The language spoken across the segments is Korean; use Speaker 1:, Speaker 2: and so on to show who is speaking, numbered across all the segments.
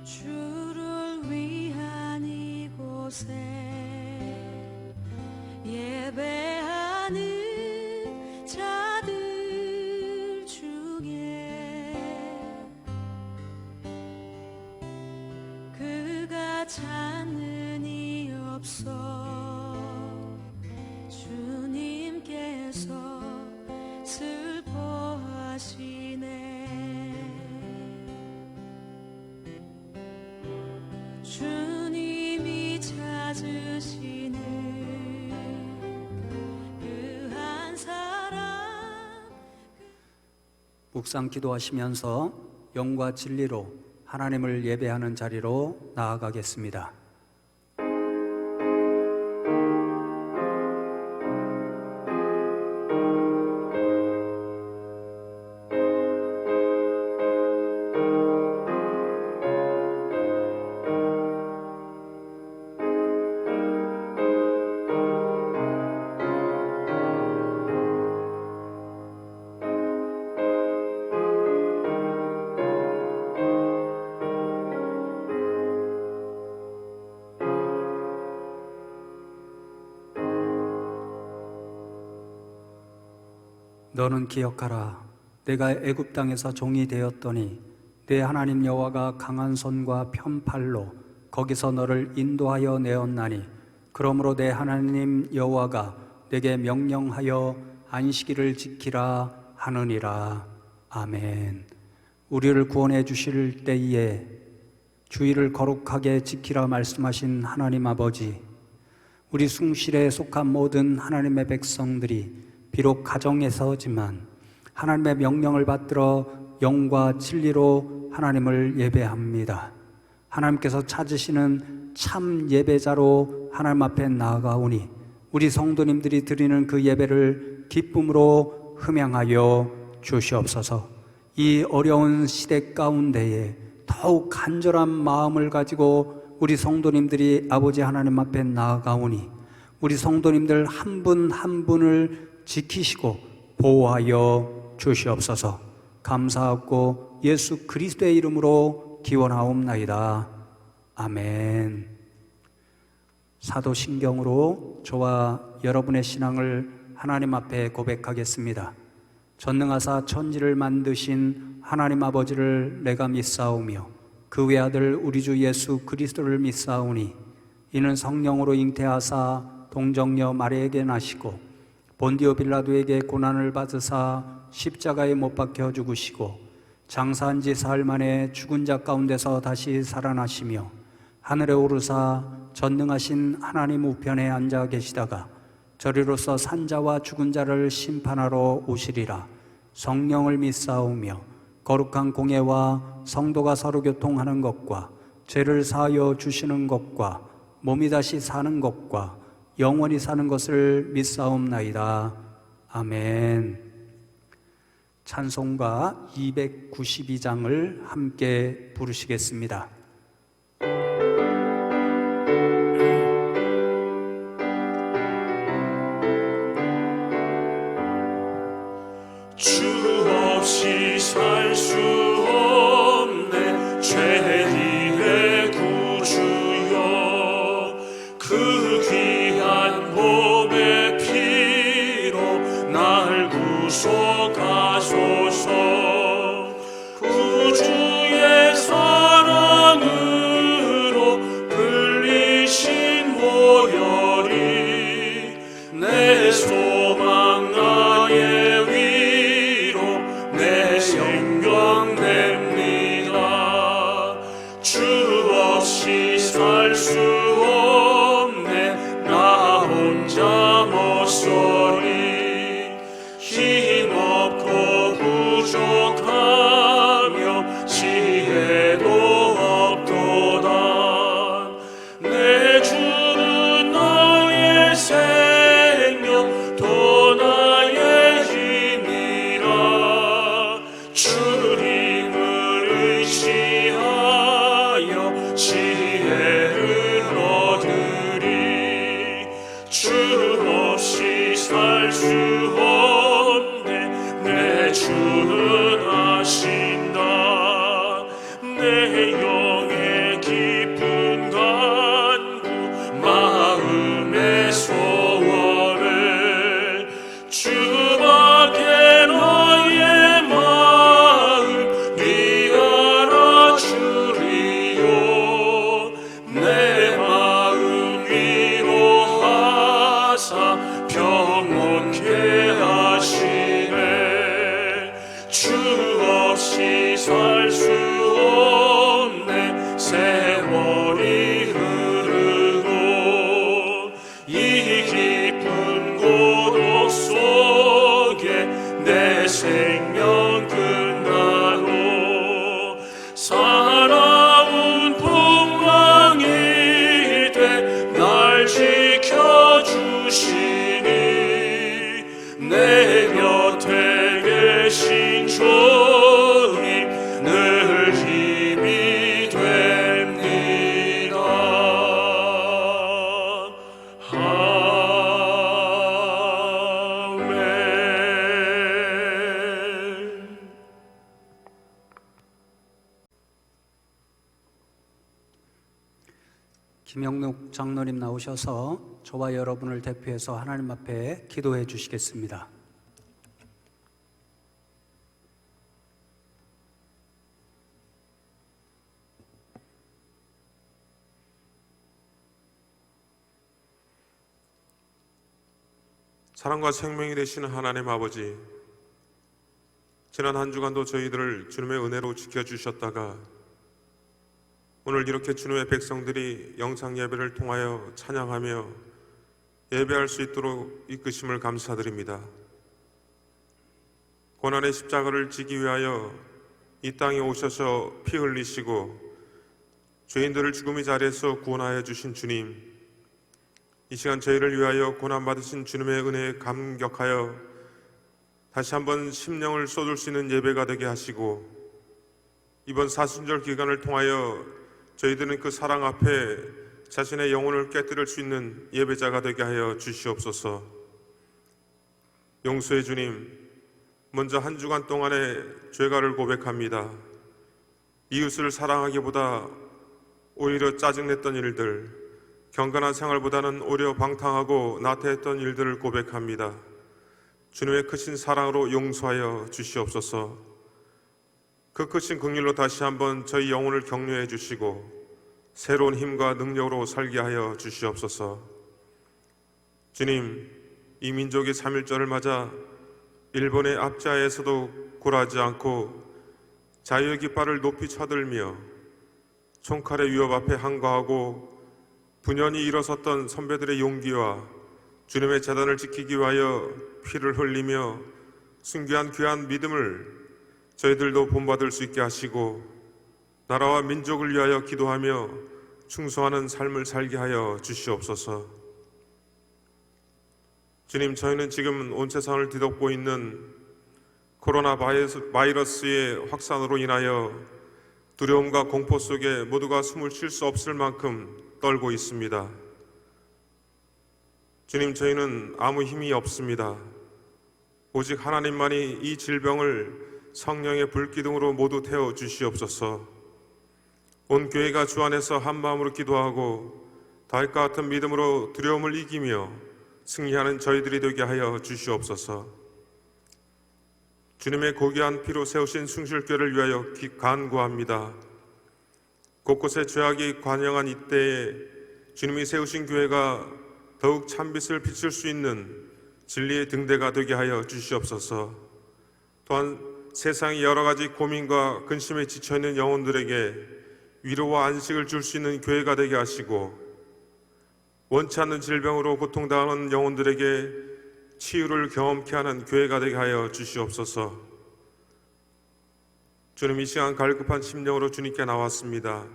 Speaker 1: 주를 위한 이곳에 예배하는 자들 중에 그가 찾는 이 없어 주님께서 슬퍼하시네. 주님이 찾으시는 그 한 사람.
Speaker 2: 묵상 기도하시면서 영과 진리로 하나님을 예배하는 자리로 나아가겠습니다. 너는 기억하라. 내가 애굽 땅에서 종이 되었더니 내 하나님 여호와가 강한 손과 편팔로 거기서 너를 인도하여 내었나니 그러므로 내 하나님 여호와가 내게 명령하여 안식일을 지키라 하느니라. 아멘. 우리를 구원해 주실 때에 주일을 거룩하게 지키라 말씀하신 하나님 아버지, 우리 숭실에 속한 모든 하나님의 백성들이 비록 가정에서지만 하나님의 명령을 받들어 영과 진리로 하나님을 예배합니다. 하나님께서 찾으시는 참 예배자로 하나님 앞에 나아가오니 우리 성도님들이 드리는 그 예배를 기쁨으로 흠양하여 주시옵소서. 이 어려운 시대 가운데에 더욱 간절한 마음을 가지고 우리 성도님들이 아버지 하나님 앞에 나아가오니 우리 성도님들 한 분 한 분을 지키시고 보호하여 주시옵소서. 감사하고 예수 그리스도의 이름으로 기원하옵나이다. 아멘. 사도신경으로 저와 여러분의 신앙을 하나님 앞에 고백하겠습니다. 전능하사 천지를 만드신 하나님 아버지를 내가 믿사오며 그 외아들 우리 주 예수 그리스도를 믿사오니 이는 성령으로 잉태하사 동정녀 마리아에게 나시고 본디오 빌라도에게 고난을 받으사 십자가에 못 박혀 죽으시고 장사한 지 사흘 만에 죽은 자 가운데서 다시 살아나시며 하늘에 오르사 전능하신 하나님 우편에 앉아 계시다가 저리로서 산자와 죽은 자를 심판하러 오시리라. 성령을 믿사오며 거룩한 공예와 성도가 서로 교통하는 것과 죄를 사하여 주시는 것과 몸이 다시 사는 것과 영원히 사는 것을 믿사옵나이다. 아멘. 찬송가 292장을 함께 부르시겠습니다.
Speaker 3: 주 없이 살 수 없네 죄인의 구주여 그 귀한 몸의 피로 날 구속하소서. 구주의 사랑으로 불리신 보혈이 내 소망 나의 위로 내 생명 냅니다. 주 없이 살 수 없네 나 혼자 못서리. 힘없고 부족하며 지혜도 없도다. 내 주는 나의 생명 또 나의 힘이라. 주님을 의지하여 지혜를 얻으리. 주 없이 살 수 없네 내 주는 아신다. 내 영의 살 수 없네. 세월이 흐르고 이 깊은 고독 속에 내 생명 끝나고 살아온 풍랑이 돼 날 지켜주시니 내 곁에 계신 주님 늘 힘이 됩니다. 아멘.
Speaker 2: 김영록 장로님 나오셔서 저와 여러분을 대표해서 하나님 앞에 기도해 주시겠습니다.
Speaker 4: 사랑과 생명이 되시는 하나님 아버지, 지난 한 주간도 저희들을 주님의 은혜로 지켜주셨다가 오늘 이렇게 주님의 백성들이 영상 예배를 통하여 찬양하며 예배할 수 있도록 이끄심을 감사드립니다. 고난의 십자가를 지기 위하여 이 땅에 오셔서 피 흘리시고 죄인들을 죽음의 자리에서 구원하여 주신 주님, 이 시간 저희를 위하여 고난받으신 주님의 은혜에 감격하여 다시 한번 심령을 쏟을 수 있는 예배가 되게 하시고 이번 사순절 기간을 통하여 저희들은 그 사랑 앞에 자신의 영혼을 깨뜨릴 수 있는 예배자가 되게 하여 주시옵소서. 용서의 주님, 먼저 한 주간 동안의 죄가를 고백합니다. 이웃을 사랑하기보다 오히려 짜증냈던 일들, 경건한 생활보다는 오히려 방탕하고 나태했던 일들을 고백합니다. 주님의 크신 사랑으로 용서하여 주시옵소서. 그 크신 긍휼로 다시 한번 저희 영혼을 격려해 주시고 새로운 힘과 능력으로 살게 하여 주시옵소서. 주님, 이 민족의 3.1절을 맞아 일본의 압자에서도 굴하지 않고 자유의 깃발을 높이 쳐들며 총칼의 위협 앞에 항거하고 분연히 일어섰던 선배들의 용기와 주님의 재단을 지키기 위하여 피를 흘리며 순교한 귀한 믿음을 저희들도 본받을 수 있게 하시고 나라와 민족을 위하여 기도하며 충성하는 삶을 살게 하여 주시옵소서. 주님, 저희는 지금 온 세상을 뒤덮고 있는 코로나 바이러스의 확산으로 인하여 두려움과 공포 속에 모두가 숨을 쉴 수 없을 만큼 떨고 있습니다. 주님, 저희는 아무 힘이 없습니다. 오직 하나님만이 이 질병을 성령의 불기둥으로 모두 태워 주시옵소서. 온 교회가 주 안에서 한마음으로 기도하고 다윗과 같은 믿음으로 두려움을 이기며 승리하는 저희들이 되게 하여 주시옵소서. 주님의 고귀한 피로 세우신 숭실교회를 위하여 간구합니다. 곳곳에 죄악이 관영한 이때에 주님이 세우신 교회가 더욱 참빛을 비출 수 있는 진리의 등대가 되게 하여 주시옵소서. 또한 세상의 여러 가지 고민과 근심에 지쳐있는 영혼들에게 위로와 안식을 줄 수 있는 교회가 되게 하시고 원치 않는 질병으로 고통당하는 영혼들에게 치유를 경험케 하는 교회가 되게 하여 주시옵소서. 주님, 이 시간 갈급한 심령으로 주님께 나왔습니다.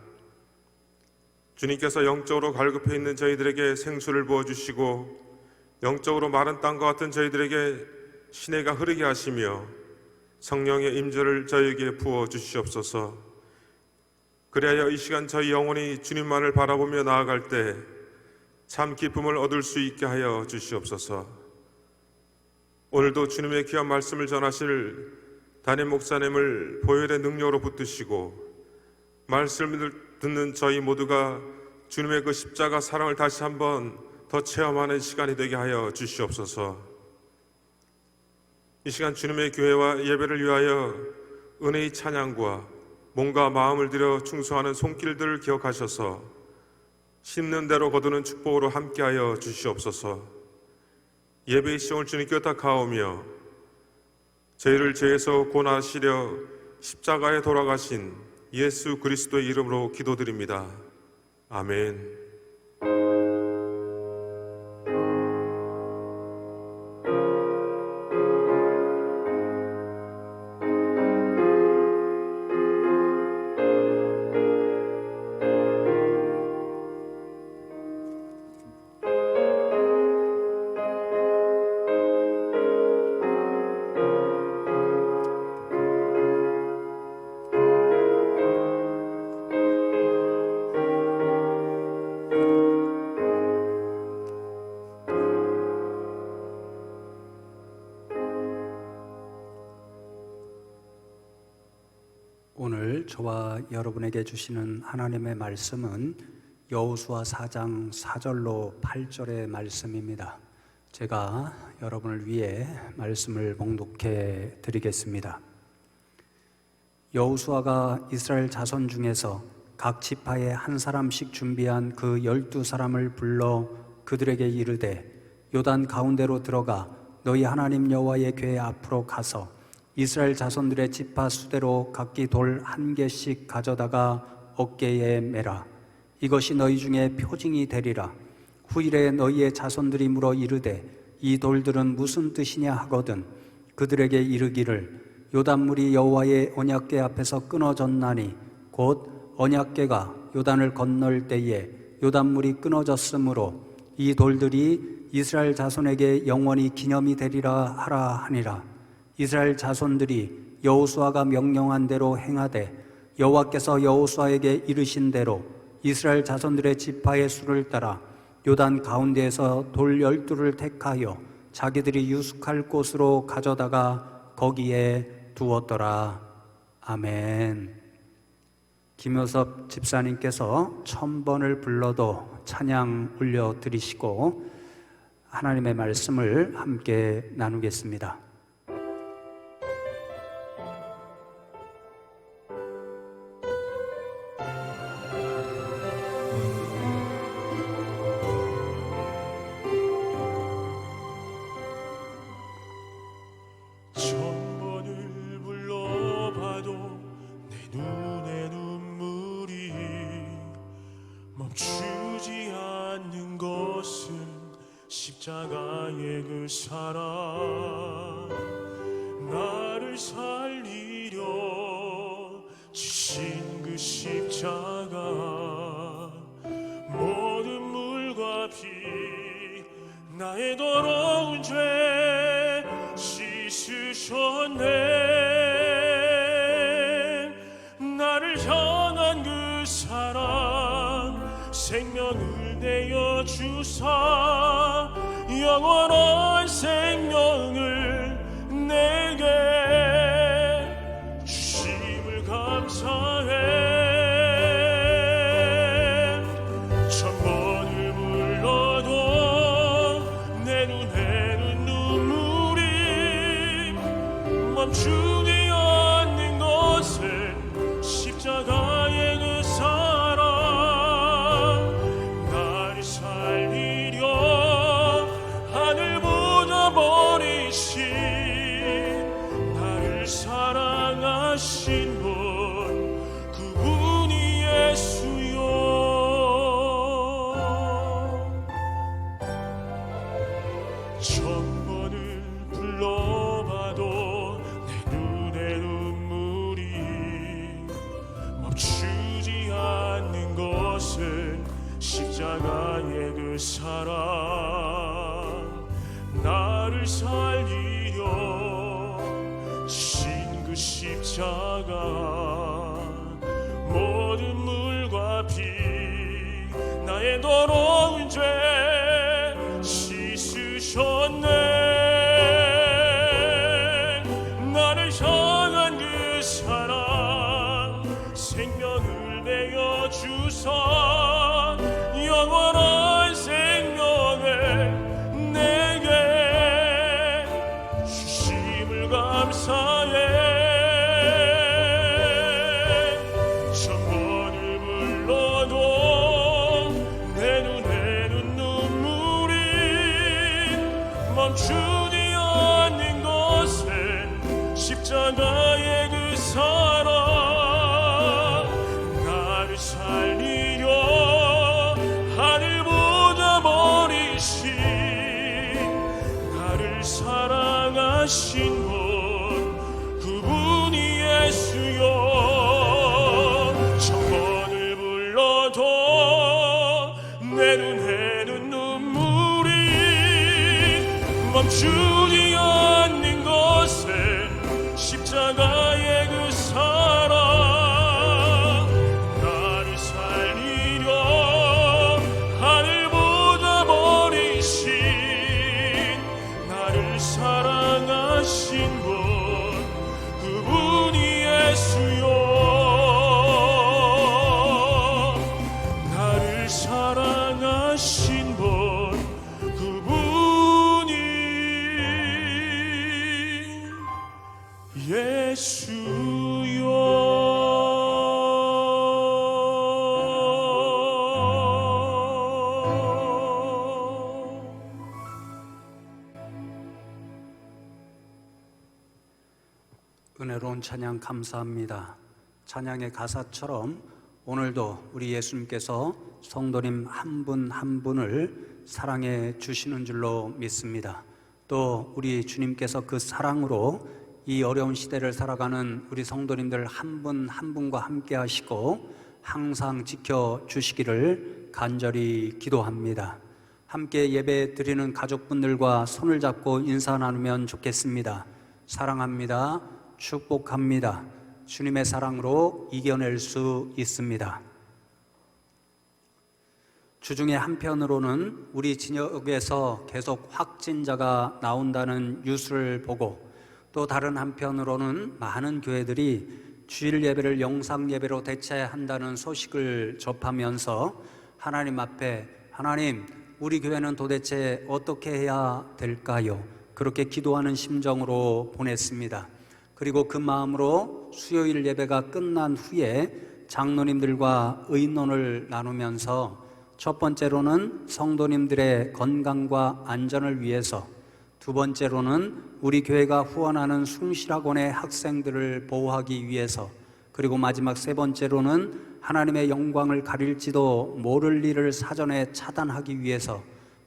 Speaker 4: 주님께서 영적으로 갈급해 있는 저희들에게 생수를 부어주시고 영적으로 마른 땅과 같은 저희들에게 시내가 흐르게 하시며 성령의 임재를 저희에게 부어주시옵소서. 그리하여 이 시간 저희 영혼이 주님만을 바라보며 나아갈 때 참 기쁨을 얻을 수 있게 하여 주시옵소서. 오늘도 주님의 귀한 말씀을 전하실 담임 목사님을 보혈의 능력으로 붙드시고 말씀을 듣는 저희 모두가 주님의 그 십자가 사랑을 다시 한번 더 체험하는 시간이 되게 하여 주시옵소서. 이 시간 주님의 교회와 예배를 위하여 은혜의 찬양과 몸과 마음을 들여 충성하는 손길들을 기억하셔서 심는 대로 거두는 축복으로 함께하여 주시옵소서. 예배의 시험을 주님께 의탁하오며 저희를 죄에서 고나시려 십자가에 돌아가신 예수 그리스도의 이름으로 기도드립니다. 아멘.
Speaker 2: 오늘 저와 여러분에게 주시는 하나님의 말씀은 여호수아 4장 4절로 8절의 말씀입니다. 제가 여러분을 위해 말씀을 봉독해 드리겠습니다. 여호수아가 이스라엘 자손 중에서 각 지파에 한 사람씩 준비한 그 12사람을 불러 그들에게 이르되 요단 가운데로 들어가 너희 하나님 여호와의 궤 앞으로 가서 이스라엘 자손들의 지파 수대로 각기 돌 1개씩 가져다가 어깨에 매라. 이것이 너희 중에 표징이 되리라. 후일에 너희의 자손들이 물어 이르되 이 돌들은 무슨 뜻이냐 하거든 그들에게 이르기를 요단물이 여호와의 언약궤 앞에서 끊어졌나니 곧 언약궤가 요단을 건널 때에 요단물이 끊어졌으므로 이 돌들이 이스라엘 자손에게 영원히 기념이 되리라 하라 하니라. 이스라엘 자손들이 여호수아가 명령한 대로 행하되 여호와께서 여호수아에게 이르신 대로 이스라엘 자손들의 지파의 수를 따라 요단 가운데에서 돌 12를 택하여 자기들이 유숙할 곳으로 가져다가 거기에 두었더라. 아멘. 김효섭 집사님께서 1000번을 불러도 찬양 올려드리시고 하나님의 말씀을 함께 나누겠습니다.
Speaker 3: 멈추지 않는 것은 십자가의 그 사랑 나를 살리려 주신 그 십자가 모든 물과 피 나의 더러운 죄 씻으셨네. 나를 향한 그 사랑 생명을 내어 주사 영원한 생명을 내게 주심을 감사해. 천번을 불러도 내 눈에는 눈물이 멈추지 않는 것은 십자가의 그 사랑 나를 살리려 하늘보다 버리신 나를 사랑하신 분 그분이 예수여. 천번을 불러봐도 내 눈에 눈물이 멈추지 않는 것은 십자가의 그 사랑 나를 살리려 주신 그 십자가 모든 물과 피 나의 더러운 죄 씻으셨네. 나를 향한 그 사랑 생명을 내어 주사 영원한 생명을 내게 주심을 감사해. 천번을 불러도 내 눈에는 눈물이 멈추지 않는 것은 십자가의 그 사랑 멈추지 않는 것에 십자가의 그 사랑 나를 살리려 하늘보다 버리신 나를 사랑하신 분 그분이 예수요 나를 사랑하신 분 그분이 예수요.
Speaker 2: 은혜로운 찬양 감사합니다. 찬양의 가사처럼 오늘도 우리 예수님께서 성도님 한 분 한 분을 사랑해 주시는 줄로 믿습니다. 또 우리 주님께서 그 사랑으로 이 어려운 시대를 살아가는 우리 성도님들 한 분 한 분과 함께 하시고 항상 지켜주시기를 간절히 기도합니다. 함께 예배 드리는 가족분들과 손을 잡고 인사 나누면 좋겠습니다. 사랑합니다. 축복합니다. 주님의 사랑으로 이겨낼 수 있습니다. 주중에 한편으로는 우리 지역에서 계속 확진자가 나온다는 뉴스를 보고 또 다른 한편으로는 많은 교회들이 주일 예배를 영상 예배로 대체한다는 소식을 접하면서 하나님 앞에 하나님 우리 교회는 도대체 어떻게 해야 될까요? 그렇게 기도하는 심정으로 보냈습니다. 그리고 그 마음으로 수요일 예배가 끝난 후에 장로님들과 의논을 나누면서 첫 번째로는 성도님들의 건강과 안전을 위해서, 두 번째로는 우리 교회가 후원하는 숭실학원의 학생들을 보호하기 위해서, 그리고 마지막 세 번째로는 하나님의 영광을 가릴지도 모를 일을 사전에 차단하기 위해서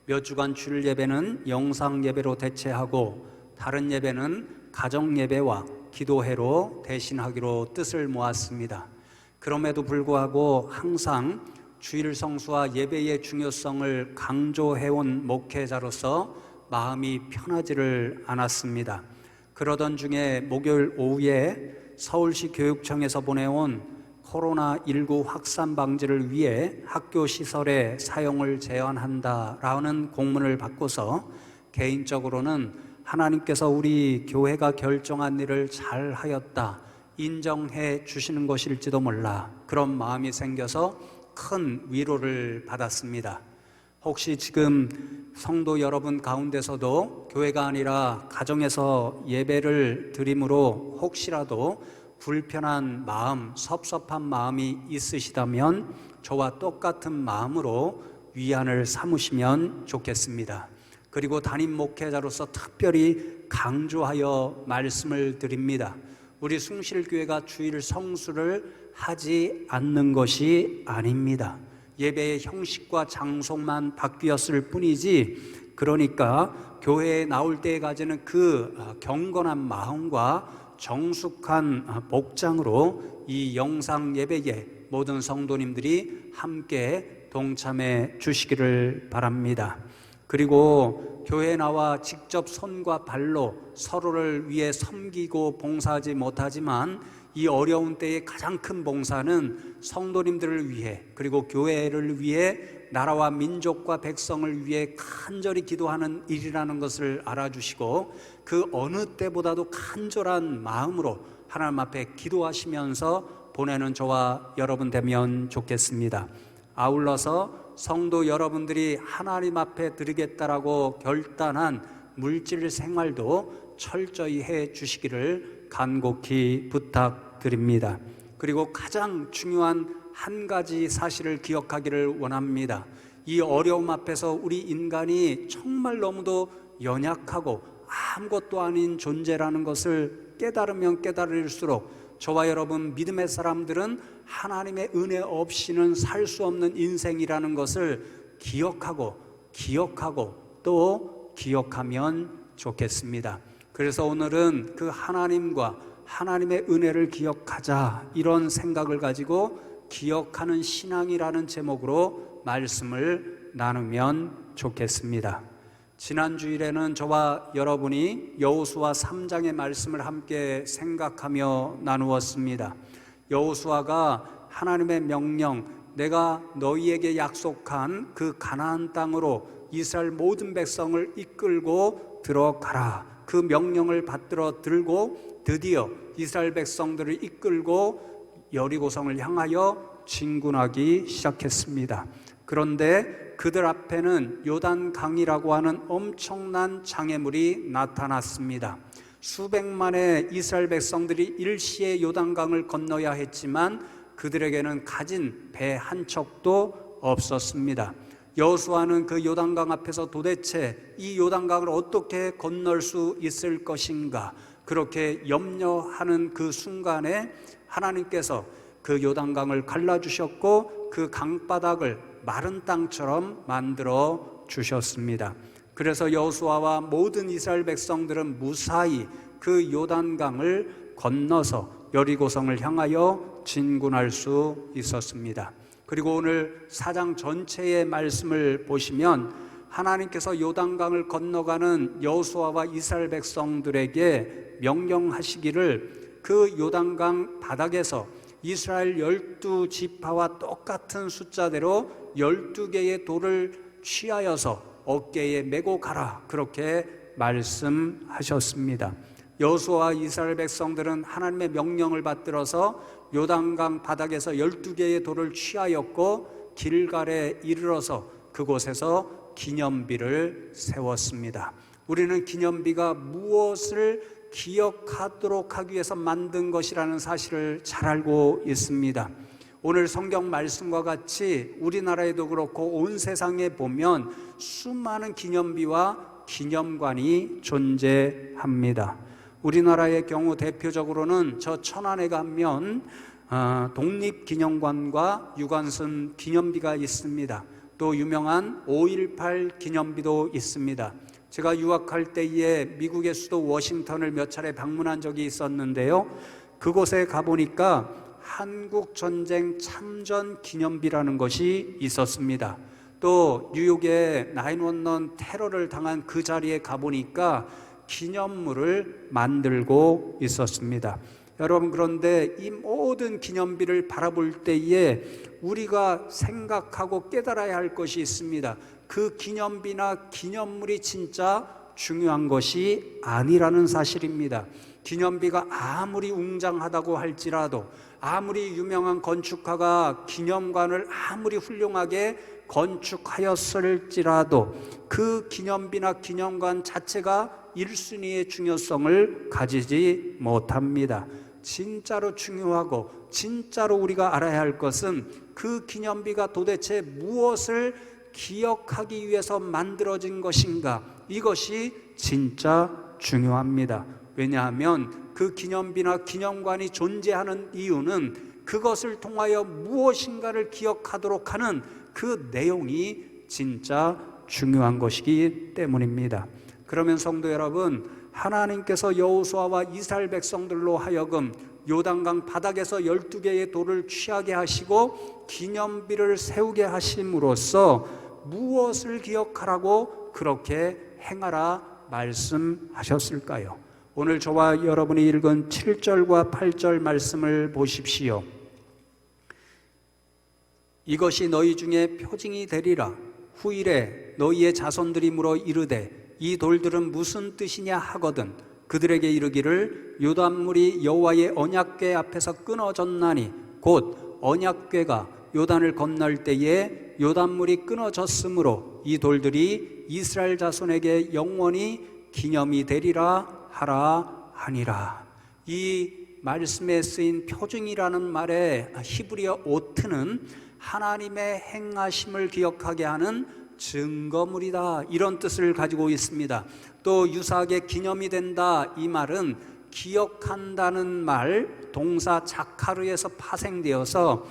Speaker 2: 몇 주간 주일 예배는 영상 예배로 대체하고 다른 예배는 가정 예배와 기도회로 대신하기로 뜻을 모았습니다. 그럼에도 불구하고 항상 주일 성수와 예배의 중요성을 강조해온 목회자로서 마음이 편하지를 않았습니다. 그러던 중에 목요일 오후에 서울시 교육청에서 보내온 코로나19 확산 방지를 위해 학교 시설의 사용을 제한한다라는 공문을 받고서 개인적으로는 하나님께서 우리 교회가 결정한 일을 잘 하였다 인정해 주시는 것일지도 몰라 그런 마음이 생겨서 큰 위로를 받았습니다. 혹시 지금 성도 여러분 가운데서도 교회가 아니라 가정에서 예배를 드림으로 혹시라도 불편한 마음, 섭섭한 마음이 있으시다면 저와 똑같은 마음으로 위안을 삼으시면 좋겠습니다. 그리고 담임 목회자로서 특별히 강조하여 말씀을 드립니다. 우리 숭실교회가 주일 성수를 하지 않는 것이 아닙니다. 예배의 형식과 장소만 바뀌었을 뿐이지, 그러니까 교회에 나올 때에 가지는 그 경건한 마음과 정숙한 복장으로 이 영상 예배에 모든 성도님들이 함께 동참해 주시기를 바랍니다. 그리고 교회에 나와 직접 손과 발로 서로를 위해 섬기고 봉사하지 못하지만 이 어려운 때의 가장 큰 봉사는 성도님들을 위해 그리고 교회를 위해 나라와 민족과 백성을 위해 간절히 기도하는 일이라는 것을 알아주시고 그 어느 때보다도 간절한 마음으로 하나님 앞에 기도하시면서 보내는 저와 여러분 되면 좋겠습니다. 아울러서 성도 여러분들이 하나님 앞에 드리겠다라고 결단한 물질 생활도 철저히 해 주시기를 간곡히 부탁드립니다. 그리고 가장 중요한 한 가지 사실을 기억하기를 원합니다. 이 어려움 앞에서 우리 인간이 정말 너무도 연약하고 아무것도 아닌 존재라는 것을 깨달으면 깨달을수록 저와 여러분 믿음의 사람들은 하나님의 은혜 없이는 살 수 없는 인생이라는 것을 기억하고 또 기억하면 좋겠습니다. 그래서 오늘은 그 하나님과 하나님의 은혜를 기억하자 이런 생각을 가지고 기억하는 신앙이라는 제목으로 말씀을 나누면 좋겠습니다. 지난 주일에는 저와 여러분이 여호수아 3장의 말씀을 함께 생각하며 나누었습니다. 여호수아가 하나님의 명령, 내가 너희에게 약속한 그 가나안 땅으로 이스라엘 모든 백성을 이끌고 들어가라, 그 명령을 받들어 들고 드디어 이스라엘 백성들을 이끌고 여리고성을 향하여 진군하기 시작했습니다. 그런데 그들 앞에는 요단강이라고 하는 엄청난 장애물이 나타났습니다. 수백만의 이스라엘 백성들이 일시에 요단강을 건너야 했지만 그들에게는 가진 배 한 척도 없었습니다. 여호수아는 그 요단강 앞에서 도대체 이 요단강을 어떻게 건널 수 있을 것인가, 그렇게 염려하는 그 순간에 하나님께서 그 요단강을 갈라주셨고 그 강바닥을 마른 땅처럼 만들어 주셨습니다. 그래서 여호수아와 모든 이스라엘 백성들은 무사히 그 요단강을 건너서 여리고성을 향하여 진군할 수 있었습니다. 그리고 오늘 4장 전체의 말씀을 보시면 하나님께서 요단강을 건너가는 여호수아와 이스라엘 백성들에게 명령하시기를 그 요단강 바닥에서 이스라엘 12지파와 똑같은 숫자대로 12개의 돌을 취하여서 어깨에 메고 가라, 그렇게 말씀하셨습니다. 여호수아와 이스라엘 백성들은 하나님의 명령을 받들어서 요단강 바닥에서 12개의 돌을 취하였고 길갈에 이르러서 그곳에서 기념비를 세웠습니다. 우리는 기념비가 무엇을 기억하도록 하기 위해서 만든 것이라는 사실을 잘 알고 있습니다. 오늘 성경 말씀과 같이 우리나라에도 그렇고 온 세상에 보면 수많은 기념비와 기념관이 존재합니다. 우리나라의 경우 대표적으로는 저 천안에 가면 독립기념관과 유관순 기념비가 있습니다. 또 유명한 5.18 기념비도 있습니다. 제가 유학할 때에 미국의 수도 워싱턴을 몇 차례 방문한 적이 있었는데요, 그곳에 가보니까 한국전쟁 참전 기념비라는 것이 있었습니다. 또 뉴욕의 9/11 테러를 당한 그 자리에 가보니까 기념물을 만들고 있었습니다. 여러분, 그런데 이 모든 기념비를 바라볼 때에 우리가 생각하고 깨달아야 할 것이 있습니다. 그 기념비나 기념물이 진짜 중요한 것이 아니라는 사실입니다. 기념비가 아무리 웅장하다고 할지라도, 아무리 유명한 건축가가 기념관을 아무리 훌륭하게 건축하였을지라도 그 기념비나 기념관 자체가 1순위의 중요성을 가지지 못합니다. 진짜로 중요하고 진짜로 우리가 알아야 할 것은 그 기념비가 도대체 무엇을 기억하기 위해서 만들어진 것인가, 이것이 진짜 중요합니다. 왜냐하면 그 기념비나 기념관이 존재하는 이유는 그것을 통하여 무엇인가를 기억하도록 하는 그 내용이 진짜 중요한 것이기 때문입니다. 그러면 성도 여러분, 하나님께서 여호수아와 이스라엘 백성들로 하여금 요단강 바닥에서 12개의 돌을 취하게 하시고 기념비를 세우게 하심으로써 무엇을 기억하라고 그렇게 행하라 말씀하셨을까요? 오늘 저와 여러분이 읽은 7절과 8절 말씀을 보십시오. 이것이 너희 중에 표징이 되리라. 후일에 너희의 자손들이 물어 이르되 이 돌들은 무슨 뜻이냐 하거든 그들에게 이르기를 요단물이 여호와의 언약궤 앞에서 끊어졌나니 곧 언약궤가 요단을 건널 때에 요단물이 끊어졌으므로 이 돌들이 이스라엘 자손에게 영원히 기념이 되리라 하라 하니라. 이 말씀에 쓰인 표징이라는 말의 히브리어 오트는 하나님의 행하심을 기억하게 하는 증거물이다, 이런 뜻을 가지고 있습니다. 또 유사하게 기념이 된다, 이 말은 기억한다는 말, 동사 자카르에서 파생되어서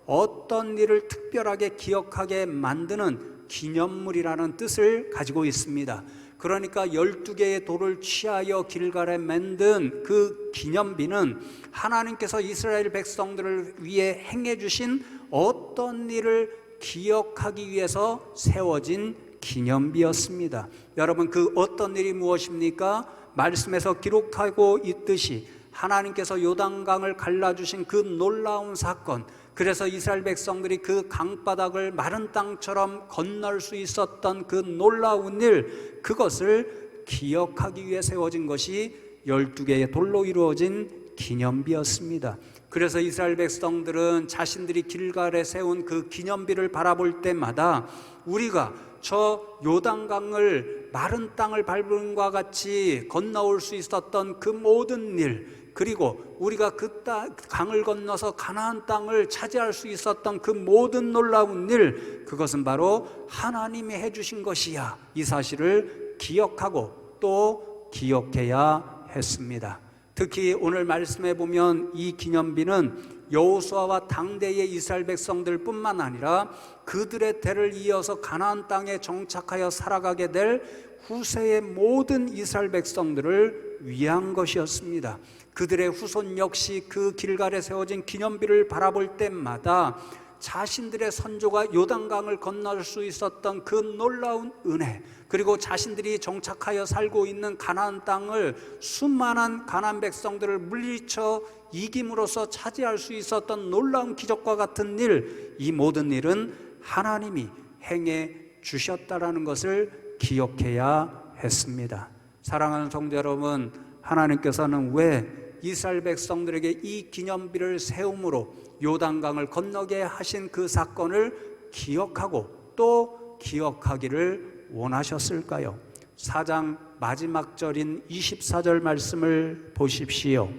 Speaker 2: 어떤 일을 특별하게 기억하게 만드는 기념물이라는 뜻을 가지고 있습니다. 그러니까 12개의 돌을 취하여 길갈에 만든 그 기념비는 하나님께서 이스라엘 백성들을 위해 행해 주신 어떤 일을 기억하기 위해서 세워진 기념비였습니다. 여러분, 그 어떤 일이 무엇입니까? 말씀에서 기록하고 있듯이 하나님께서 요단강을 갈라주신 그 놀라운 사건, 그래서 이스라엘 백성들이 그 강바닥을 마른 땅처럼 건널 수 있었던 그 놀라운 일, 그것을 기억하기 위해 세워진 것이 12개의 돌로 이루어진 기념비였습니다. 그래서 이스라엘 백성들은 자신들이 길갈에 세운 그 기념비를 바라볼 때마다 우리가 저 요단강을 마른 땅을 밟음과 같이 건너올 수 있었던 그 모든 일, 그리고 우리가 그 강을 건너서 가나안 땅을 차지할 수 있었던 그 모든 놀라운 일, 그것은 바로 하나님이 해주신 것이야. 이 사실을 기억하고 또 기억해야 했습니다. 특히 오늘 말씀에 보면 이 기념비는 여호수아와 당대의 이스라엘 백성들 뿐만 아니라 그들의 대를 이어서 가나안 땅에 정착하여 살아가게 될 후세의 모든 이스라엘 백성들을 위한 것이었습니다. 그들의 후손 역시 그 길갈에 세워진 기념비를 바라볼 때마다 자신들의 선조가 요단강을 건널 수 있었던 그 놀라운 은혜, 그리고 자신들이 정착하여 살고 있는 가나안 땅을 수많은 가나안 백성들을 물리쳐 이김으로써 차지할 수 있었던 놀라운 기적과 같은 일, 이 모든 일은 하나님이 행해 주셨다라는 것을 기억해야 했습니다. 사랑하는 성도 여러분, 하나님께서는 왜 이스라엘 백성들에게 이 기념비를 세움으로 요단강을 건너게 하신 그 사건을 기억하고 또 기억하기를 원하셨을까요? 4장 마지막 절인 24절 말씀을 보십시오.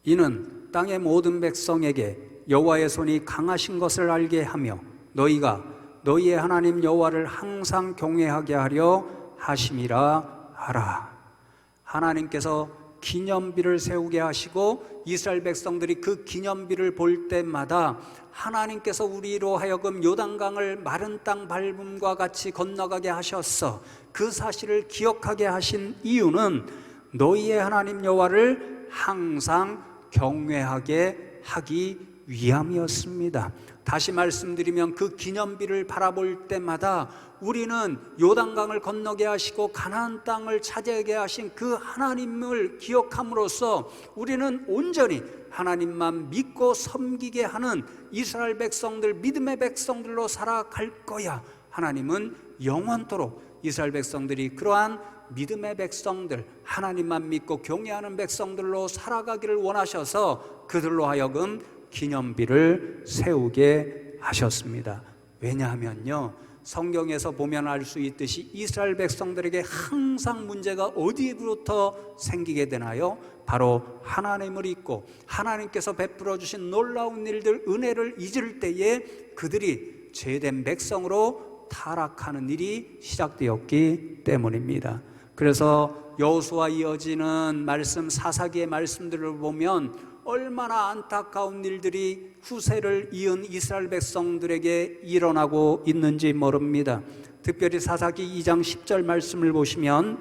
Speaker 2: 이는 땅의 모든 백성에게 여호와의 손이 강하신 것을 알게 하며 너희가 너희의 하나님 여호와를 항상 경외하게 하려 하심이라 하라. 하나님께서 기념비를 세우게 하시고 이스라엘 백성들이 그 기념비를 볼 때마다 하나님께서 우리로 하여금 요단강을 마른 땅 밟음과 같이 건너가게 하셨어. 그 사실을 기억하게 하신 이유는 너희의 하나님 여호와를 항상 경외하게 하기 위함이었습니다. 다시 말씀드리면 그 기념비를 바라볼 때마다 우리는 요단강을 건너게 하시고 가나안 땅을 차지하게 하신 그 하나님을 기억함으로써 우리는 온전히 하나님만 믿고 섬기게 하는 이스라엘 백성들, 믿음의 백성들로 살아갈 거야. 하나님은 영원토록 이스라엘 백성들이 그러한 믿음의 백성들, 하나님만 믿고 경외하는 백성들로 살아가기를 원하셔서 그들로 하여금 기념비를 세우게 하셨습니다. 왜냐하면요, 성경에서 보면 알 수 있듯이 이스라엘 백성들에게 항상 문제가 어디부터 생기게 되나요? 바로 하나님을 잊고 하나님께서 베풀어 주신 놀라운 일들, 은혜를 잊을 때에 그들이 죄된 백성으로 타락하는 일이 시작되었기 때문입니다. 그래서 여호수아 이어지는 말씀, 사사기의 말씀들을 보면 얼마나 안타까운 일들이 후세를 이은 이스라엘 백성들에게 일어나고 있는지 모릅니다. 특별히 사사기 2장 10절 말씀을 보시면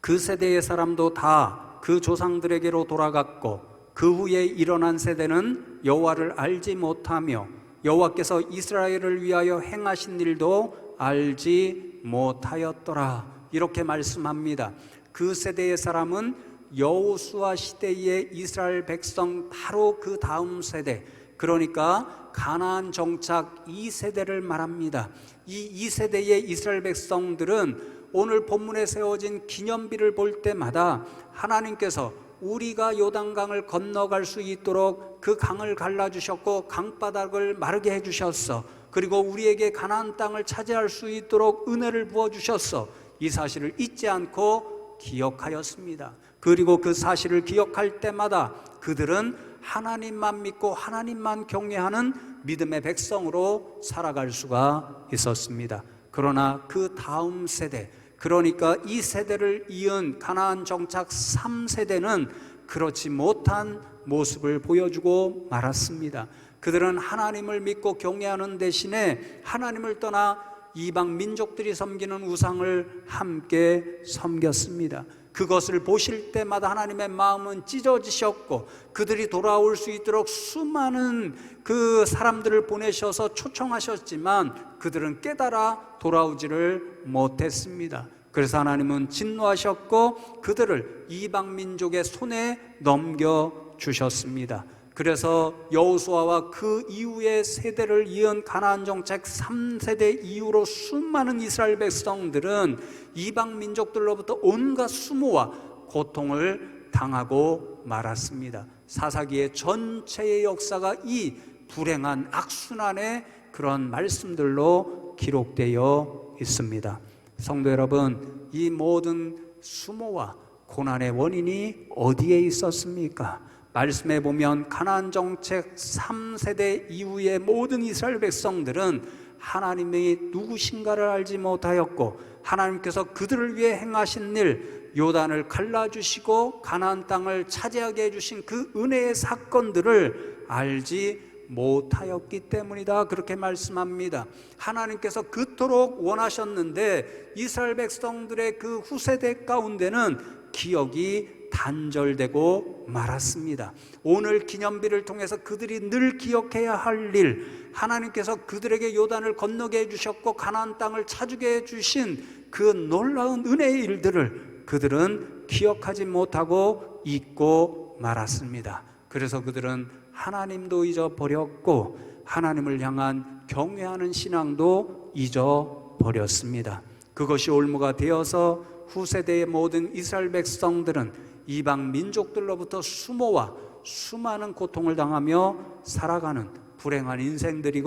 Speaker 2: 그 세대의 사람도 다 그 조상들에게로 돌아갔고 그 후에 일어난 세대는 여호와를 알지 못하며 여호와께서 이스라엘을 위하여 행하신 일도 알지 못하였더라. 이렇게 말씀합니다. 그 세대의 사람은 여호수아 시대의 이스라엘 백성 바로 그 다음 세대, 그러니까 가나안 정착 2세대를 말합니다. 이 2세대의 이스라엘 백성들은 오늘 본문에 세워진 기념비를 볼 때마다 하나님께서 우리가 요단강을 건너갈 수 있도록 그 강을 갈라주셨고 강바닥을 마르게 해주셨어. 그리고 우리에게 가나안 땅을 차지할 수 있도록 은혜를 부어주셨어. 이 사실을 잊지 않고 기억하였습니다. 그리고 그 사실을 기억할 때마다 그들은 하나님만 믿고 하나님만 경외하는 믿음의 백성으로 살아갈 수가 있었습니다. 그러나 그 다음 세대, 그러니까 이 세대를 이은 가나안 정착 3세대는 그렇지 못한 모습을 보여주고 말았습니다. 그들은 하나님을 믿고 경외하는 대신에 하나님을 떠나 이방 민족들이 섬기는 우상을 함께 섬겼습니다. 그것을 보실 때마다 하나님의 마음은 찢어지셨고 그들이 돌아올 수 있도록 수많은 그 사람들을 보내셔서 초청하셨지만 그들은 깨달아 돌아오지를 못했습니다. 그래서 하나님은 진노하셨고 그들을 이방 민족의 손에 넘겨주셨습니다. 그래서 여호수아와 그 이후의 세대를 이은 가나안 정책 3세대 이후로 수많은 이스라엘 백성들은 이방 민족들로부터 온갖 수모와 고통을 당하고 말았습니다. 사사기의 전체의 역사가 이 불행한 악순환의 그런 말씀들로 기록되어 있습니다. 성도 여러분, 이 모든 수모와 고난의 원인이 어디에 있었습니까? 말씀에 보면 가나안 정책 3세대 이후의 모든 이스라엘 백성들은 하나님이 누구신가를 알지 못하였고 하나님께서 그들을 위해 행하신 일, 요단을 갈라주시고 가나안 땅을 차지하게 해주신 그 은혜의 사건들을 알지 못하였기 때문이다, 그렇게 말씀합니다. 하나님께서 그토록 원하셨는데 이스라엘 백성들의 그 후세대 가운데는 기억이 단절되고 말았습니다. 오늘 기념비를 통해서 그들이 늘 기억해야 할 일, 하나님께서 그들에게 요단을 건너게 해주셨고 가나안 땅을 차지게 해주신 그 놀라운 은혜의 일들을 그들은 기억하지 못하고 잊고 말았습니다. 그래서 그들은 하나님도 잊어버렸고 하나님을 향한 경외하는 신앙도 잊어버렸습니다. 그것이 올무가 되어서 후세대의 모든 이스라엘 백성들은 이방 민족들로부터 수모와 수많은 고통을 당하며 살아가는 불행한 인생들이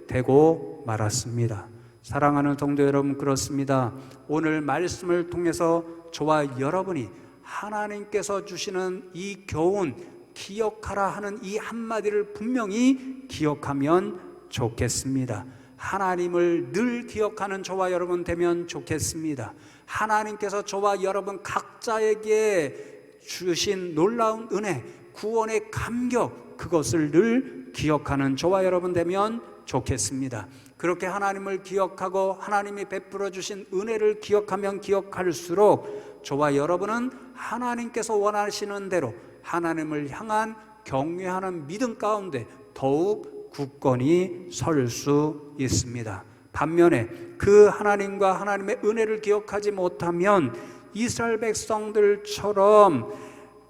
Speaker 2: 되고 말았습니다. 사랑하는 성도 여러분, 그렇습니다. 오늘 말씀을 통해서 저와 여러분이 하나님께서 주시는 이 교훈, 기억하라 하는 이 한마디를 분명히 기억하면 좋겠습니다. 하나님을 늘 기억하는 저와 여러분 되면 좋겠습니다. 하나님께서 저와 여러분 각자에게 주신 놀라운 은혜, 구원의 감격, 그것을 늘 기억하는 저와 여러분 되면 좋겠습니다. 그렇게 하나님을 기억하고 하나님이 베풀어 주신 은혜를 기억하면 기억할수록 저와 여러분은 하나님께서 원하시는 대로 하나님을 향한 경외하는 믿음 가운데 더욱 굳건히 설 수 있습니다. 반면에 그 하나님과 하나님의 은혜를 기억하지 못하면 이스라엘 백성들처럼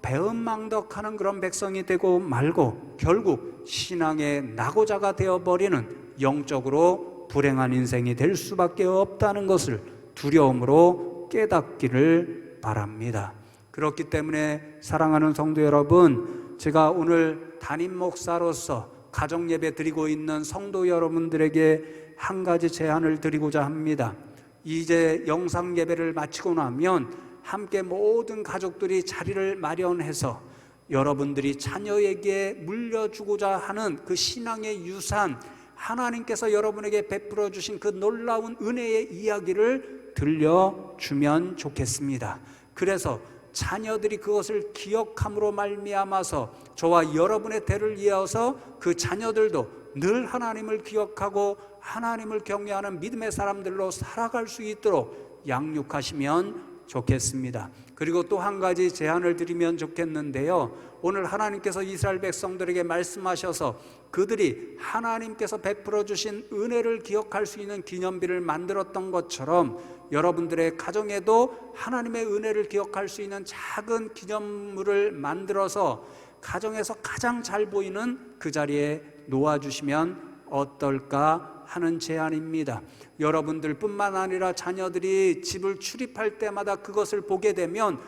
Speaker 2: 배은망덕하는 그런 백성이 되고 말고 결국 신앙의 낙오자가 되어버리는 영적으로 불행한 인생이 될 수밖에 없다는 것을 두려움으로 깨닫기를 바랍니다. 그렇기 때문에 사랑하는 성도 여러분, 제가 오늘 담임 목사로서 가정 예배 드리고 있는 성도 여러분들에게 한 가지 제안을 드리고자 합니다. 이제 영상 예배를 마치고 나면 함께 모든 가족들이 자리를 마련해서 여러분들이 자녀에게 물려주고자 하는 그 신앙의 유산, 하나님께서 여러분에게 베풀어 주신 그 놀라운 은혜의 이야기를 들려주면 좋겠습니다. 그래서 자녀들이 그것을 기억함으로 말미암아서 저와 여러분의 대를 이어서 그 자녀들도 늘 하나님을 기억하고 하나님을 경외하는 믿음의 사람들로 살아갈 수 있도록 양육하시면 좋겠습니다. 그리고 또 한 가지 제안을 드리면 좋겠는데요, 오늘 하나님께서 이스라엘 백성들에게 말씀하셔서 그들이 하나님께서 베풀어 주신 은혜를 기억할 수 있는 기념비를 만들었던 것처럼 여러분들의 가정에도 하나님의 은혜를 기억할 수 있는 작은 기념물을 만들어서 가정에서 가장 잘 보이는 그 자리에 놓아주시면 어떨까 하는 제안입니다. 여러분들 뿐만 아니라 자녀들이 집을 출입할 때마다 그것을 보게 되면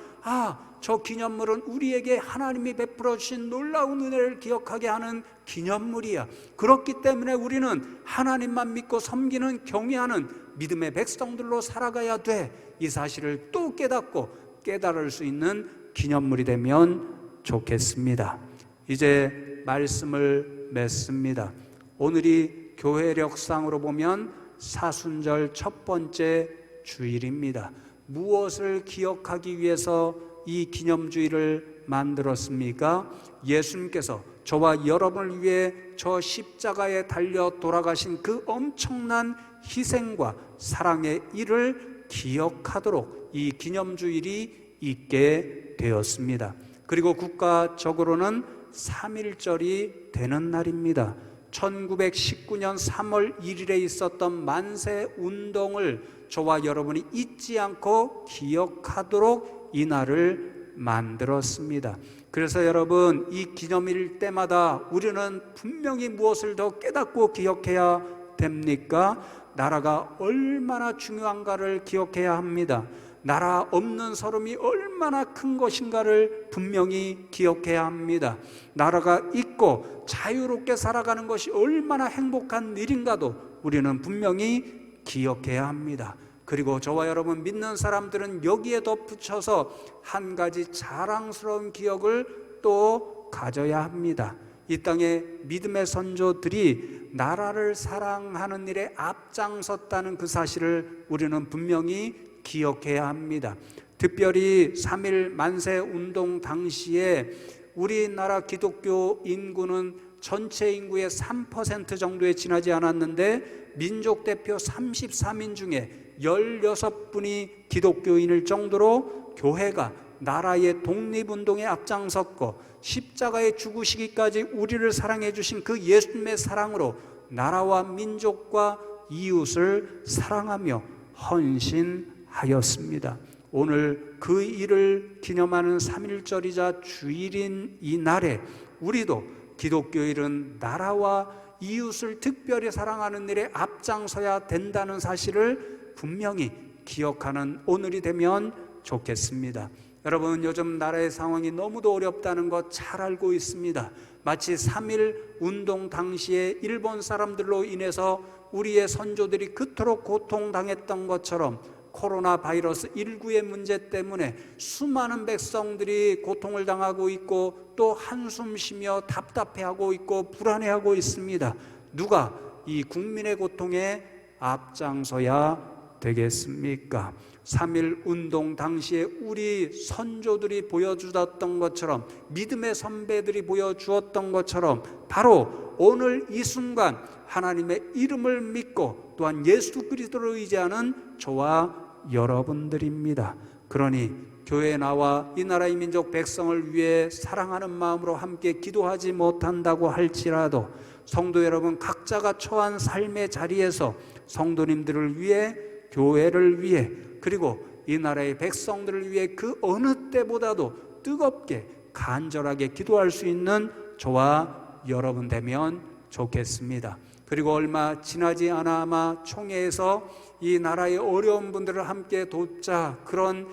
Speaker 2: 저 기념물은 우리에게 하나님이 베풀어 주신 놀라운 은혜를 기억하게 하는 기념물이야. 그렇기 때문에 우리는 하나님만 믿고 섬기는 경외하는 믿음의 백성들로 살아가야 돼. 이 사실을 또 깨닫고 깨달을 수 있는 기념물이 되면 좋겠습니다. 이제 말씀을 맺습니다. 오늘이 교회력상으로 보면 사순절 첫 번째 주일입니다. 무엇을 기억하기 위해서 이 기념주일을 만들었습니까? 예수님께서 저와 여러분을 위해 저 십자가에 달려 돌아가신 그 엄청난 희생과 사랑의 일을 기억하도록 이 기념주일이 있게 되었습니다. 그리고 국가적으로는 3.1절이 되는 날입니다. 1919년 3월 1일에 있었던 만세 운동을 저와 여러분이 잊지 않고 기억하도록 이 날을 만들었습니다. 그래서 여러분, 이 기념일 때마다 우리는 분명히 무엇을 더 깨닫고 기억해야 됩니까? 나라가 얼마나 중요한가를 기억해야 합니다. 나라 없는 서름이 얼마나 큰 것인가를 분명히 기억해야 합니다. 나라가 있고 자유롭게 살아가는 것이 얼마나 행복한 일인가도 우리는 분명히 기억해야 합니다. 그리고 저와 여러분 믿는 사람들은 여기에 덧붙여서 한 가지 자랑스러운 기억을 또 가져야 합니다. 이 땅의 믿음의 선조들이 나라를 사랑하는 일에 앞장섰다는 그 사실을 우리는 분명히 기억해야 합니다. 특별히 3.1 만세 운동 당시에 우리나라 기독교 인구는 전체 인구의 3% 정도에 지나지 않았는데 민족 대표 33인 중에 16분이 기독교인일 정도로 교회가 나라의 독립운동에 앞장섰고 십자가에 죽으시기까지 우리를 사랑해 주신 그 예수님의 사랑으로 나라와 민족과 이웃을 사랑하며 헌신하였습니다. 오늘 그 일을 기념하는 3.1절이자 주일인 이 날에 우리도 기독교인은 나라와 이웃을 특별히 사랑하는 일에 앞장서야 된다는 사실을 분명히 기억하는 오늘이 되면 좋겠습니다. 여러분, 요즘 나라의 상황이 너무도 어렵다는 것 잘 알고 있습니다. 마치 3.1 운동 당시에 일본 사람들로 인해서 우리의 선조들이 그토록 고통당했던 것처럼 코로나 바이러스 19의 문제 때문에 수많은 백성들이 고통을 당하고 있고 또 한숨 쉬며 답답해하고 있고 불안해하고 있습니다. 누가 이 국민의 고통에 앞장서야 되겠습니까? 3.1 운동 당시에 우리 선조들이 보여주었던 것처럼, 믿음의 선배들이 보여주었던 것처럼 바로 오늘 이 순간 하나님의 이름을 믿고 또한 예수 그리스도를 의지하는 저와 여러분들입니다. 그러니 교회에 나와 이 나라의 민족 백성을 위해 사랑하는 마음으로 함께 기도하지 못한다고 할지라도 성도 여러분 각자가 처한 삶의 자리에서 성도님들을 위해, 교회를 위해, 그리고 이 나라의 백성들을 위해 그 어느 때보다도 뜨겁게 간절하게 기도할 수 있는 저와 여러분 되면 좋겠습니다. 그리고 얼마 지나지 않아 아마 총회에서 이 나라의 어려운 분들을 함께 돕자 그런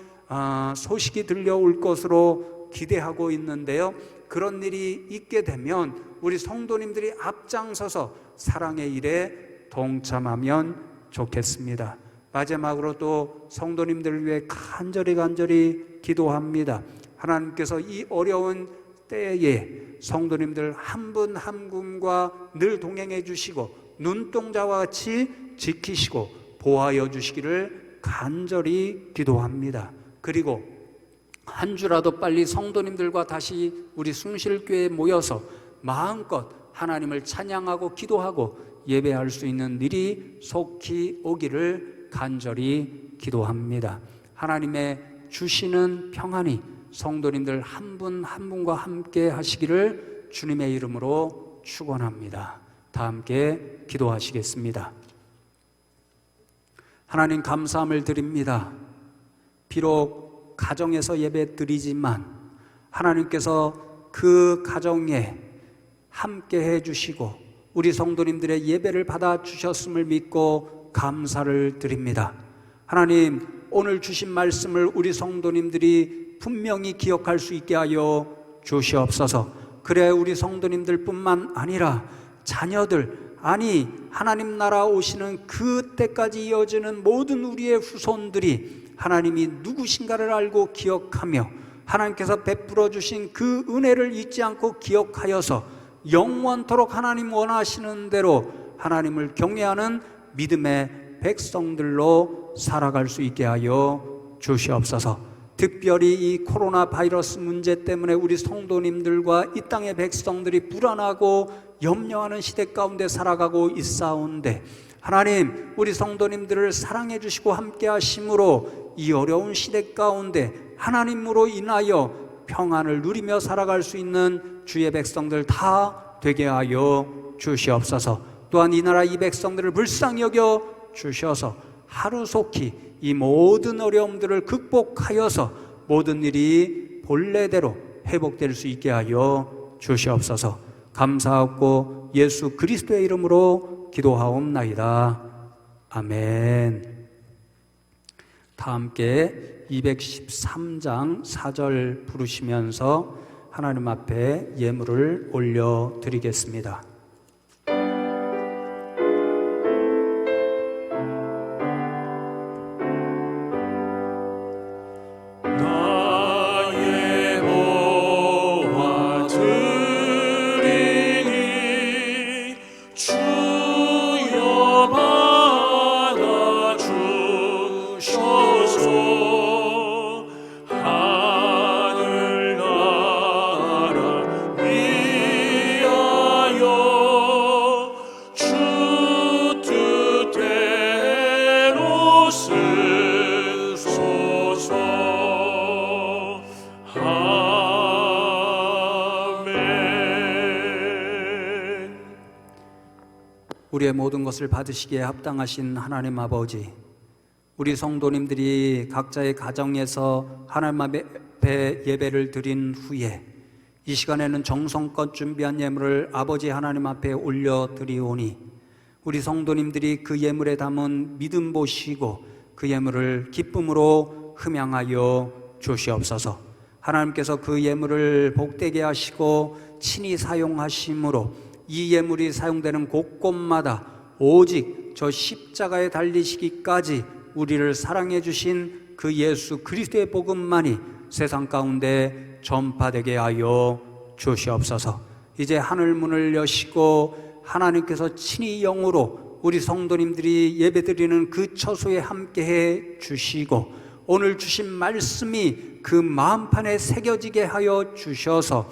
Speaker 2: 소식이 들려올 것으로 기대하고 있는데요. 그런 일이 있게 되면 우리 성도님들이 앞장서서 사랑의 일에 동참하면 좋겠습니다. 마지막으로 또 성도님들을 위해 간절히 기도합니다. 하나님께서 이 어려운 때에 성도님들 한 분 한 분과 늘 동행해 주시고 눈동자와 같이 지키시고 보호하여 주시기를 간절히 기도합니다. 그리고 한 주라도 빨리 성도님들과 다시 우리 숭실교회에 모여서 마음껏 하나님을 찬양하고 기도하고 예배할 수 있는 일이 속히 오기를 간절히 기도합니다. 하나님의 주시는 평안이 성도님들 한 분 한 분과 함께 하시기를 주님의 이름으로 축원합니다. 다 함께 기도하시겠습니다. 하나님 감사함을 드립니다. 비록 가정에서 예배 드리지만 하나님께서 그 가정에 함께 해주시고 우리 성도님들의 예배를 받아주셨음을 믿고 감사를 드립니다. 하나님, 오늘 주신 말씀을 우리 성도님들이 분명히 기억할 수 있게 하여 주시옵소서. 그래 우리 성도님들 뿐만 아니라 자녀들, 아니 하나님 나라 오시는 그때까지 이어지는 모든 우리의 후손들이 하나님이 누구신가를 알고 기억하며 하나님께서 베풀어 주신 그 은혜를 잊지 않고 기억하여서 영원토록 하나님 원하시는 대로 하나님을 경외하는 믿음의 백성들로 살아갈 수 있게 하여 주시옵소서. 특별히 이 코로나 바이러스 문제 때문에 우리 성도님들과 이 땅의 백성들이 불안하고 염려하는 시대 가운데 살아가고 있사온데 하나님, 우리 성도님들을 사랑해 주시고 함께 하심으로 이 어려운 시대 가운데 하나님으로 인하여 평안을 누리며 살아갈 수 있는 주의 백성들 다 되게 하여 주시옵소서. 또한 이 나라 이 백성들을 불쌍히 여겨 주셔서 하루속히 이 모든 어려움들을 극복하여서 모든 일이 본래대로 회복될 수 있게 하여 주시옵소서. 감사하고 예수 그리스도의 이름으로 기도하옵나이다. 아멘. 다 함께 213장 4절 부르시면서 하나님 앞에 예물을 올려드리겠습니다.
Speaker 3: 나의 보화 드리니 주여 받아주소서. 하늘나라 위하여 주 뜻대로 쓰소서. 아멘.
Speaker 2: 우리의 모든 것을 받으시기에 합당하신 하나님 아버지, 우리 성도님들이 각자의 가정에서 하나님 앞에 예배를 드린 후에 이 시간에는 정성껏 준비한 예물을 아버지 하나님 앞에 올려드리오니 우리 성도님들이 그 예물에 담은 믿음 보시고 그 예물을 기쁨으로 흠양하여 주시옵소서. 하나님께서 그 예물을 복되게 하시고 친히 사용하심으로 이 예물이 사용되는 곳곳마다 오직 저 십자가에 달리시기까지 우리를 사랑해 주신 그 예수 그리스도의 복음만이 세상 가운데 전파되게 하여 주시옵소서. 이제 하늘 문을 여시고 하나님께서 친히 영으로 우리 성도님들이 예배드리는 그 처소에 함께해 주시고 오늘 주신 말씀이 그 마음판에 새겨지게 하여 주셔서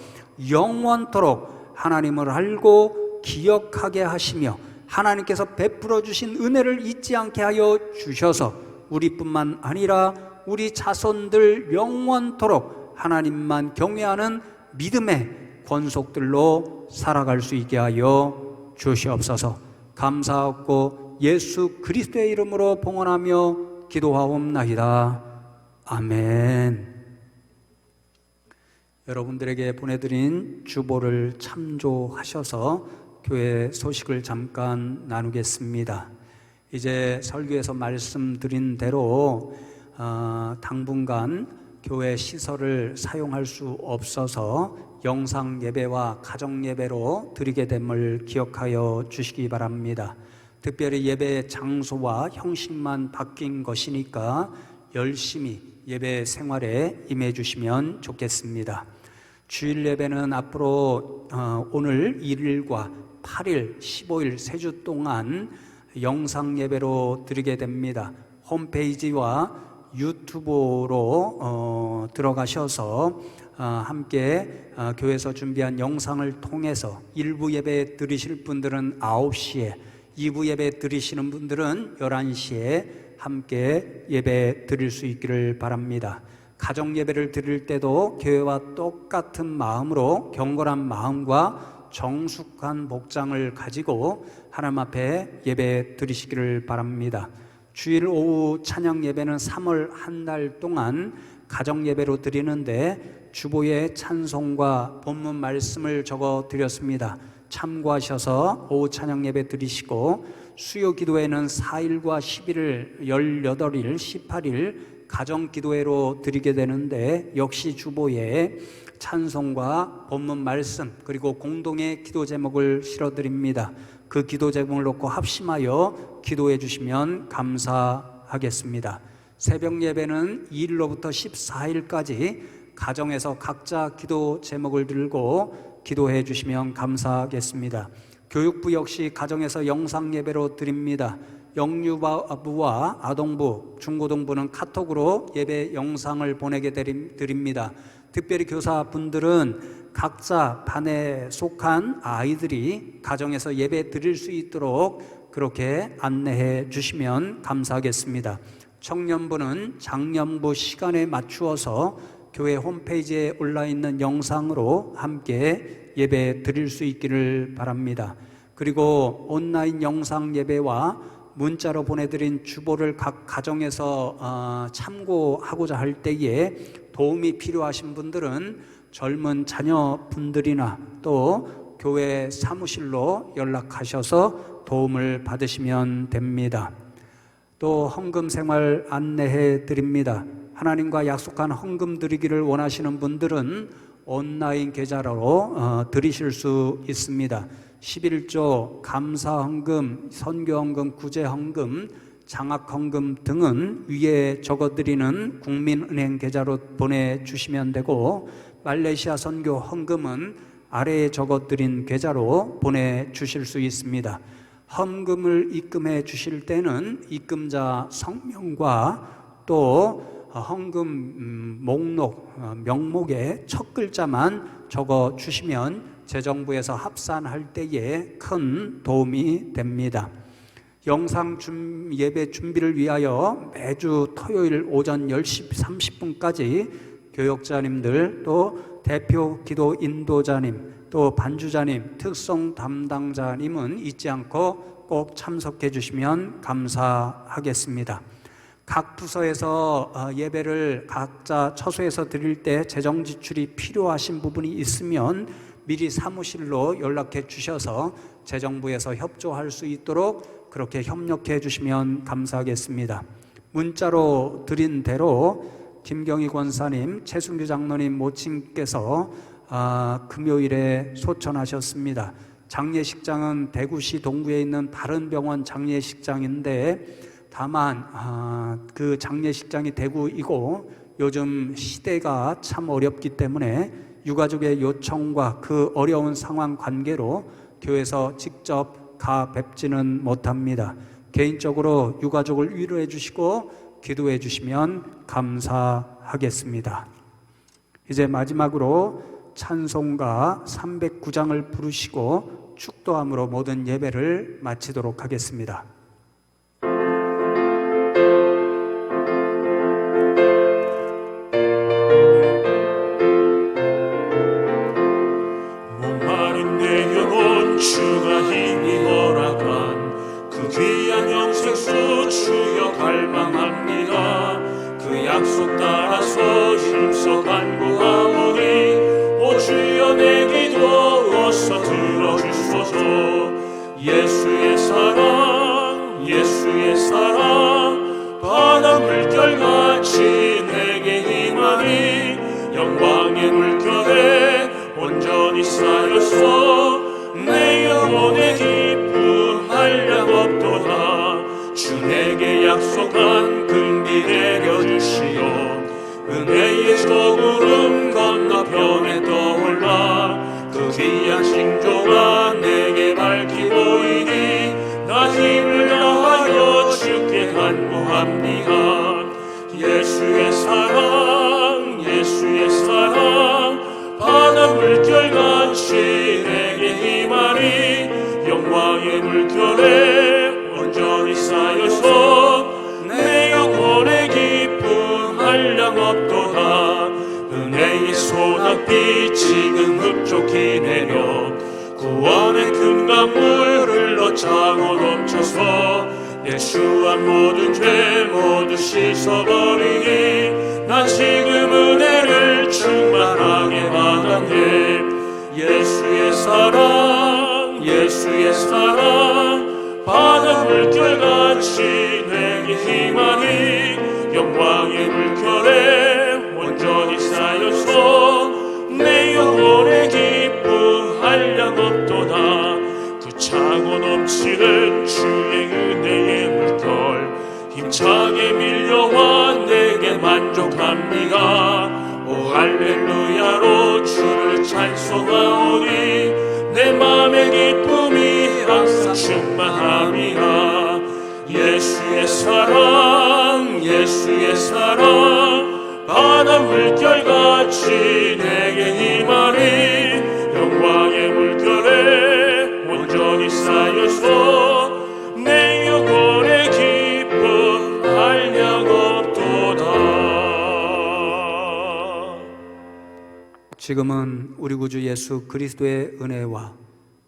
Speaker 2: 영원토록 하나님을 알고 기억하게 하시며 하나님께서 베풀어 주신 은혜를 잊지 않게 하여 주셔서 우리뿐만 아니라 우리 자손들 영원토록 하나님만 경외하는 믿음의 권속들로 살아갈 수 있게 하여 주시옵소서. 감사하고 예수 그리스도의 이름으로 봉헌하며 기도하옵나이다. 아멘. 여러분들에게 보내드린 주보를 참조하셔서 교회 소식을 잠깐 나누겠습니다. 이제 설교에서 말씀드린 대로 당분간 교회 시설을 사용할 수 없어서 영상 예배와 가정 예배로 드리게 됨을 기억하여 주시기 바랍니다. 특별히 예배 장소와 형식만 바뀐 것이니까 열심히 예배 생활에 임해 주시면 좋겠습니다. 주일 예배는 앞으로 오늘 1일과 8일, 15일 3주 동안 영상 예배로 드리게 됩니다. 홈페이지와 유튜브로 들어가셔서 함께 교회에서 준비한 영상을 통해서 1부 예배 드리실 분들은 9시에, 2부 예배 드리시는 분들은 11시에 함께 예배 드릴 수 있기를 바랍니다. 가정 예배를 드릴 때도 교회와 똑같은 마음으로 경건한 마음과 정숙한 복장을 가지고 하나님 앞에 예배 드리시기를 바랍니다. 주일 오후 찬양 예배는 3월 한 달 동안 가정 예배로 드리는데 주보에 찬송과 본문 말씀을 적어 드렸습니다. 참고하셔서 오후 찬양 예배 드리시고 수요 기도회는 4일과 11일, 18일, 18일 가정 기도회로 드리게 되는데 역시 주보에 찬송과 본문 말씀 그리고 공동의 기도 제목을 실어드립니다. 그 기도 제목을 놓고 합심하여 기도해 주시면 감사하겠습니다. 새벽 예배는 2일로부터 14일까지 가정에서 각자 기도 제목을 들고 기도해 주시면 감사하겠습니다. 교육부 역시 가정에서 영상 예배로 드립니다. 영유아부와 아동부, 중고등부는 카톡으로 예배 영상을 보내게 드립니다. 특별히 교사분들은 각자 반에 속한 아이들이 가정에서 예배 드릴 수 있도록 그렇게 안내해 주시면 감사하겠습니다. 청년부는 장년부 시간에 맞추어서 교회 홈페이지에 올라있는 영상으로 함께 예배 드릴 수 있기를 바랍니다. 그리고 온라인 영상 예배와 문자로 보내드린 주보를 각 가정에서 참고하고자 할 때에 도움이 필요하신 분들은 젊은 자녀분들이나 또 교회 사무실로 연락하셔서 도움을 받으시면 됩니다. 또 헌금 생활 안내해 드립니다. 하나님과 약속한 헌금 드리기를 원하시는 분들은 온라인 계좌로 드리실 수 있습니다. 11조, 감사헌금, 선교헌금, 구제헌금, 장학헌금 등은 위에 적어드리는 국민은행 계좌로 보내주시면 되고, 말레이시아 선교 헌금은 아래에 적어드린 계좌로 보내주실 수 있습니다. 헌금을 입금해 주실 때는 입금자 성명과 또 헌금 목록, 명목의 첫 글자만 적어 주시면 재정부에서 합산할 때에 큰 도움이 됩니다. 영상 예배 준비를 위하여 매주 토요일 오전 10시 30분까지 교역자님들, 또 대표 기도 인도자님, 또 반주자님, 특성 담당자님은 잊지 않고 꼭 참석해 주시면 감사하겠습니다. 각 부서에서 예배를 각자 처소에서 드릴 때 재정 지출이 필요하신 부분이 있으면 미리 사무실로 연락해 주셔서 재정부에서 협조할 수 있도록 그렇게 협력해 주시면 감사하겠습니다. 문자로 드린 대로 김경희 권사님, 최순규 장로님 모친께서 금요일에 소천하셨습니다. 장례식장은 대구시 동구에 있는 다른 병원 장례식장인데 다만 그 장례식장이 대구이고 요즘 시대가 참 어렵기 때문에 유가족의 요청과 그 어려운 상황 관계로 교회에서 직접 가 뵙지는 못합니다. 개인적으로 유가족을 위로해 주시고 기도해 주시면 감사하겠습니다. 이제 마지막으로 찬송가 309장을 부르시고 축도함으로 모든 예배를 마치도록 하겠습니다.
Speaker 3: 목마른 내 영혼 주가 힘이 허락한 그 귀한 영생수 주여 갈망합니다. 그 약속 따라서 힘써 간구하오니 오 주여 내 기도 어서 들어주소서. 예수의 사랑 예수의 사랑 바다 물결같이 내게 임하니 영광의 물결에 온전히 쌓여서 내 영혼의 기쁨 한량 없도다. 주 내게 약속한 긍비 내려주시오. 은혜의 저구름 건너편에 떠올라 그 귀한 징조가 내게 밝히 보이니 나 힘을 다하여 주께 간구합니다. 예수의 사랑 예수의 사랑 바다 물결같이 내게 임하니 영광의 물결에 온전히 쌓여서 내 영혼의 기쁨 한량 없도다. 은혜의 소낙비 지금 흡족히 내려 구원의 큰 강물 흘러 차고 넘쳐서 내 주한 모든 죄 모두 씻어버리니 난 지금 은혜를 충만하게 받았네. 예수의 사랑 예수의 사랑 바다 물결같이 내게 힘하니 영광의 물결에 온전히 쌓여서 내 영혼의 기쁨 한량 없도다. 그 차고 넘치는 주의 은혜의 물결 힘차게 밀려와 내게 만족합니다. 오 할렐루야로 주를 찬송하오니 내 맘의 기쁨이 항상 충만합니다. 예수의 사랑 예수의 사랑 바다 물결같이 내게 임하니 영광의 물결에 온전히 쌓여서 내 영혼의 기쁨 한량
Speaker 2: 지금은 우리 구주 예수 그리스도의 은혜와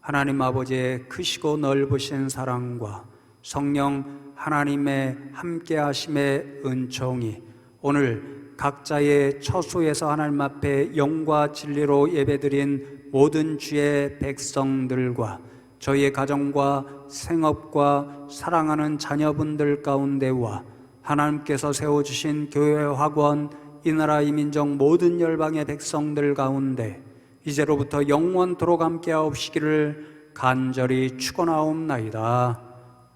Speaker 2: 하나님 아버지의 크시고 넓으신 사랑과 성령 하나님의 함께하심의 은총이 오늘 각자의 처소에서 하나님 앞에 영과 진리로 예배드린 모든 주의 백성들과 저희의 가정과 생업과 사랑하는 자녀분들 가운데와 하나님께서 세워주신 교회 학원 이 나라 이 민족 모든 열방의 백성들 가운데 이제로부터 영원토록 함께하옵시기를 간절히 축원하옵나이다.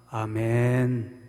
Speaker 2: 아멘.